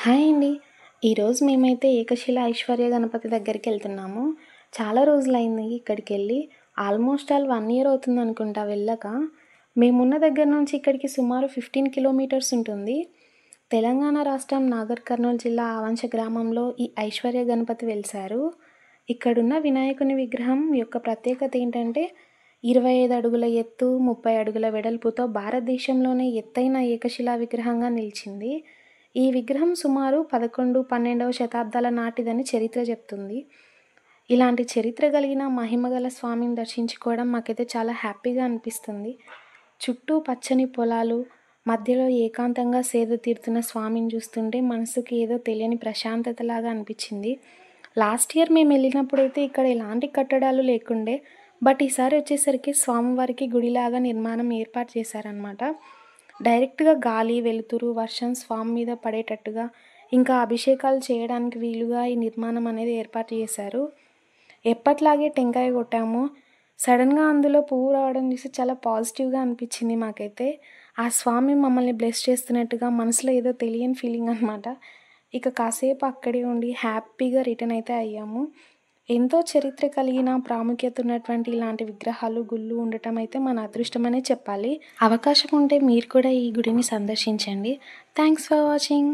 Hi అండి. ఈరోజు మేమైతే ఏకశిల ఐశ్వర్య గణపతి దగ్గరికెళ్తున్నాము. చాలా రోజులయింది ఇక్కడికెళ్ళి. ఆల్మోస్ట్ 1 ఇయర్ అవుతుందనుకుంటా వెళ్ళక. మేమున్న దగ్గర నుంచి ఇక్కడికి సుమారు 15 కిలోమీటర్స్ ఉంటుంది. తెలంగాణ రాష్ట్రం నాగర్ కర్నూల్ జిల్లా ఆవంచ గ్రామంలో ఈ ఐశ్వర్య గణపతి వెలిసారు. ఇక్కడున్న వినాయకుని విగ్రహం యొక్క ప్రత్యేకత ఏంటంటే 25 అడుగుల ఎత్తు, 30 అడుగుల వెడల్పుతో భారతదేశంలోనే ఎత్తైన ఏకశిలా విగ్రహంగా నిలిచింది. ఈ విగ్రహం సుమారు 11, 12వ శతాబ్దాల నాటిదని చరిత్ర చెప్తుంది. ఇలాంటి చరిత్ర కలిగిన మహిమగల స్వామిని దర్శించుకోవడం మాకైతే చాలా హ్యాపీగా అనిపిస్తుంది. చుట్టూ పచ్చని పొలాలు, మధ్యలో ఏకాంతంగా సేద తీరుతున్న స్వామిని చూస్తుంటే మనసుకి ఏదో తెలియని ప్రశాంతతలాగా అనిపించింది. లాస్ట్ ఇయర్ మేము వెళ్ళినప్పుడైతే ఇక్కడ ఎలాంటి కట్టడాలు లేకుండే. బట్ ఈసారి వచ్చేసరికి స్వామివారికి గుడిలాగా నిర్మాణం ఏర్పాటు చేశారనమాట. డైరెక్ట్‌గా గాలి, వెలుతురు, వర్షం స్వామి మీద పడేటట్టుగా, ఇంకా అభిషేకాలు చేయడానికి వీలుగా ఈ నిర్మాణం అనేది ఏర్పాటు చేశారు. ఎప్పట్లాగే టెంకాయ కొట్టాము. సడెన్‌గా అందులో పువ్వు రావడం చూసి చాలా పాజిటివ్‌గా అనిపించింది మాకైతే. ఆ స్వామి మమ్మల్ని బ్లెస్ చేస్తున్నట్టుగా మనసులో ఏదో తెలియని ఫీలింగ్ అనమాట. ఇక కాసేపు అక్కడే ఉండి హ్యాపీగా రిటర్న్ అయితే అయ్యాము. ఎంతో చరిత్ర కలిగిన, ప్రాముఖ్యత ఉన్నటువంటి ఇలాంటి విగ్రహాలు, గుళ్ళు ఉండటం అయితే మన అదృష్టమనే చెప్పాలి. అవకాశం ఉంటే మీరు కూడా ఈ గుడిని సందర్శించండి. Thanks for watching.